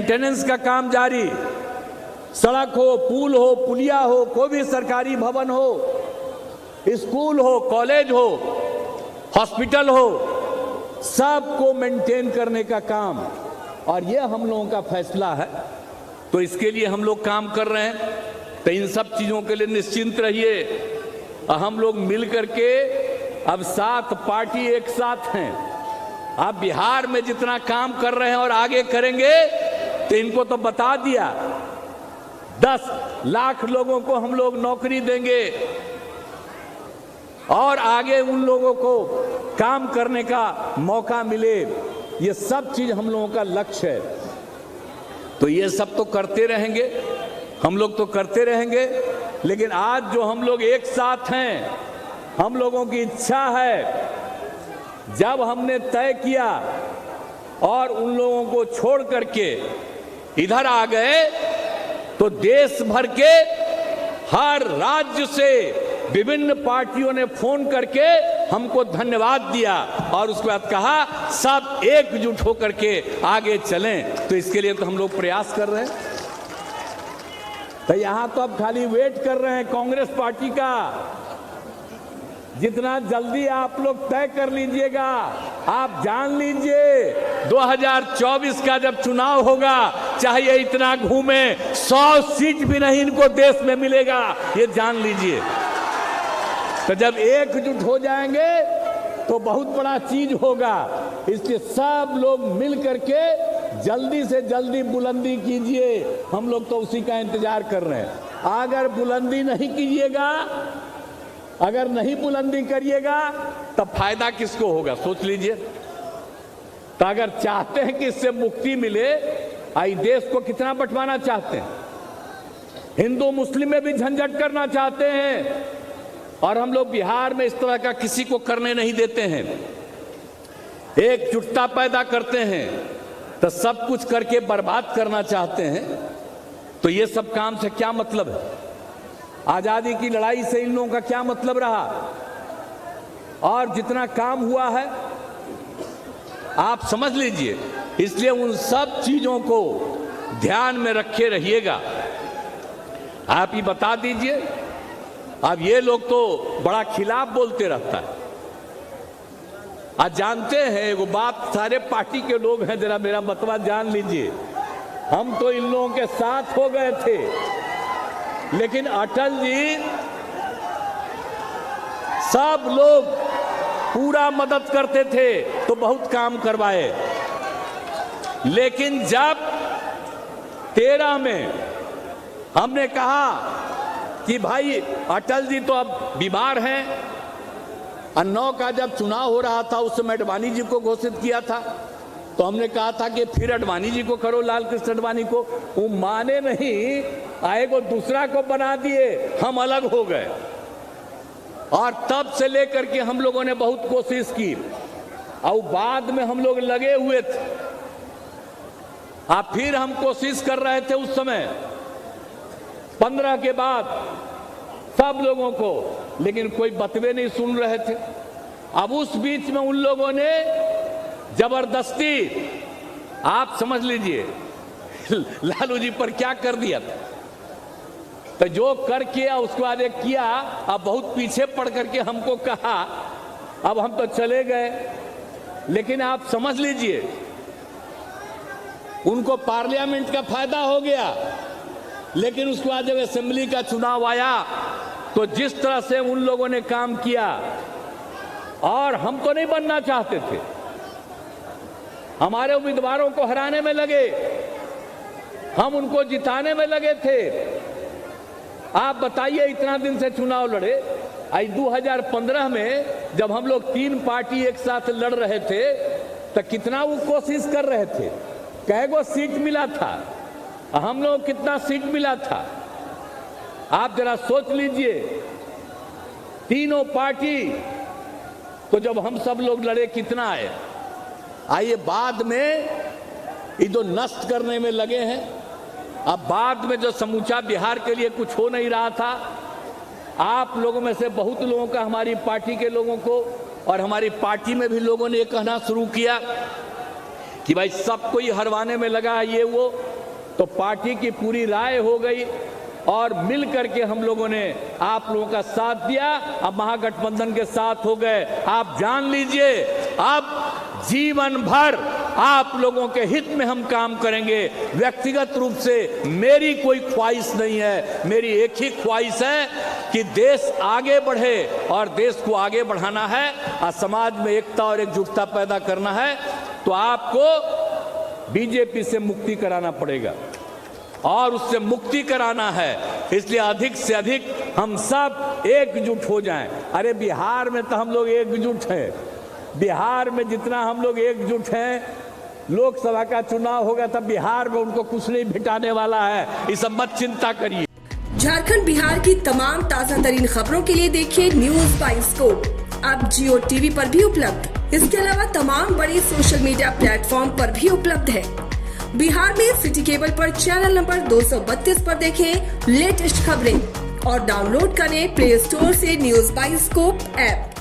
Maintenance का काम जारी, सड़क हो, पुल हो, पुलिया हो, कोई भी सरकारी भवन हो, स्कूल हो, कॉलेज हो, हॉस्पिटल हो, सबको मेंटेन करने का काम, और ये हम लोगों का फैसला है। तो इसके लिए हम लोग काम कर रहे हैं। तो इन सब चीजों के लिए निश्चिंत रहिए। हम लोग मिल करके अब 7 पार्टी एक साथ हैं। आप बिहार में जितना काम कर रहे हैं और आगे करेंगे, तो इनको तो बता दिया 10 लाख लोगों को हम लोग नौकरी देंगे और आगे उन लोगों को काम करने का मौका मिले। ये सब चीज हम लोगों का लक्ष्य है। तो ये सब तो करते रहेंगे, हम लोग तो करते रहेंगे। लेकिन आज जो हम लोग एक साथ हैं, हम लोगों की इच्छा है, जब हमने तय किया और उन लोगों को छोड़ करके इधर आ गए, तो देश भर के हर राज्य से विभिन्न पार्टियों ने फोन करके हमको धन्यवाद दिया और उसके बाद कहा सब एकजुट होकर के आगे चलें। तो इसके लिए तो हम लोग प्रयास कर रहे हैं। तो यहां तो अब खाली वेट कर रहे हैं कांग्रेस पार्टी का। जितना जल्दी आप लोग तय कर लीजिएगा, आप जान लीजिए 2024 का जब चुनाव होगा, चाहे इतना घूमे, 100 सीट भी नहीं इनको देश में मिलेगा, ये जान लीजिए। तो जब एकजुट हो जाएंगे तो बहुत बड़ा चीज होगा। इसलिए सब लोग मिल करके जल्दी से जल्दी बुलंदी कीजिए। हम लोग तो उसी का इंतजार कर रहे हैं। अगर बुलंदी नहीं कीजिएगा, अगर नहीं बुलंदी करिएगा, तब फायदा किसको होगा, सोच लीजिए। तो अगर चाहते हैं कि इससे मुक्ति मिले, आई देश को कितना बंटवाना चाहते हैं, हिंदू मुस्लिम में भी झंझट करना चाहते हैं, और हम लोग बिहार में इस तरह का किसी को करने नहीं देते हैं। एकजुटता पैदा करते हैं, तो सब कुछ करके बर्बाद करना चाहते हैं। तो ये सब काम से क्या मतलब है? आजादी की लड़ाई से इन लोगों का क्या मतलब रहा? और जितना काम हुआ है आप समझ लीजिए। इसलिए उन सब चीजों को ध्यान में रखे रहिएगा। आप ही बता दीजिए। अब ये लोग तो बड़ा खिलाफ बोलते रहता है। आज जानते हैं वो बात, सारे पार्टी के लोग हैं, जरा मेरा मतवा जान लीजिए। हम तो इन लोगों के साथ हो गए थे, लेकिन अटल जी सब लोग पूरा मदद करते थे तो बहुत काम करवाए। लेकिन जब 13 में हमने कहा कि भाई अटल जी तो अब बीमार हैं, और 9 का जब चुनाव हो रहा था उस समय अडवाणी जी को घोषित किया था, तो हमने कहा था कि फिर अडवाणी जी को करो, लाल कृष्ण अडवाणी को। वो माने नहीं, आए को दूसरा को बना दिए, हम अलग हो गए। और तब से लेकर के हम लोगों ने बहुत कोशिश की, और बाद में हम लोग लगे हुए थे। फिर हम कोशिश कर रहे थे उस समय 15 के बाद सब लोगों को, लेकिन कोई बतवे नहीं सुन रहे थे। अब उस बीच में उन लोगों ने जबरदस्ती, आप समझ लीजिए, लालू जी पर क्या कर दिया था। तो जो कर किया उसके बाद एक किया, अब बहुत पीछे पड़ करके हमको कहा, अब हम तो चले गए। लेकिन आप समझ लीजिए उनको पार्लियामेंट का फायदा हो गया, लेकिन उसके बाद जब असेंबली का चुनाव आया तो जिस तरह से उन लोगों ने काम किया, और हम तो नहीं बनना चाहते थे, हमारे उम्मीदवारों को हराने में लगे, हम उनको जिताने में लगे थे। आप बताइए, इतना दिन से चुनाव लड़े। आज 2015 में जब हम लोग 3 पार्टी एक साथ लड़ रहे थे, तो कितना वो कोशिश कर रहे थे, कैगो सीट मिला था, हम लोग कितना सीट मिला था, आप जरा सोच लीजिए। तीनों पार्टी तो जब हम सब लोग लड़े कितना आए। आइए बाद में ये जो नष्ट करने में लगे हैं, अब बाद में जो समूचा बिहार के लिए कुछ हो नहीं रहा था, आप लोगों में से बहुत लोगों का, हमारी पार्टी के लोगों को, और हमारी पार्टी में भी लोगों ने ये कहना शुरू किया कि भाई सबको ही हरवाने में लगा है ये वो। तो पार्टी की पूरी राय हो गई और मिल करके हम लोगों ने आप लोगों का साथ दिया। अब महागठबंधन के साथ हो गए। आप जान लीजिए, अब जीवन भर आप लोगों के हित में हम काम करेंगे। व्यक्तिगत रूप से मेरी कोई ख्वाहिश नहीं है, मेरी एक ही ख्वाहिश है कि देश आगे बढ़े और देश को आगे बढ़ाना है और समाज में एकता और एकजुटता पैदा करना है। तो आपको बीजेपी से मुक्ति कराना पड़ेगा और उससे मुक्ति कराना है, इसलिए अधिक से अधिक हम सब एकजुट हो जाएं। अरे बिहार में तो हम लोग एकजुट हैं, बिहार में जितना हम लोग एकजुट हैं, लोकसभा का चुनाव होगा तब बिहार में उनको कुछ नहीं भिटाने वाला है, इस सब मत चिंता करिए। झारखंड बिहार की तमाम ताजा तरीन खबरों के लिए देखिए न्यूज बाइस्कोप। अब जियो टीवी पर भी उपलब्ध। इसके अलावा तमाम बड़ी सोशल मीडिया प्लेटफॉर्म पर भी उपलब्ध है। बिहार में सिटी केबल पर चैनल नंबर 232 पर देखें लेटेस्ट खबरें और डाउनलोड करें प्ले स्टोर से न्यूज बाइस्कोप ऐप।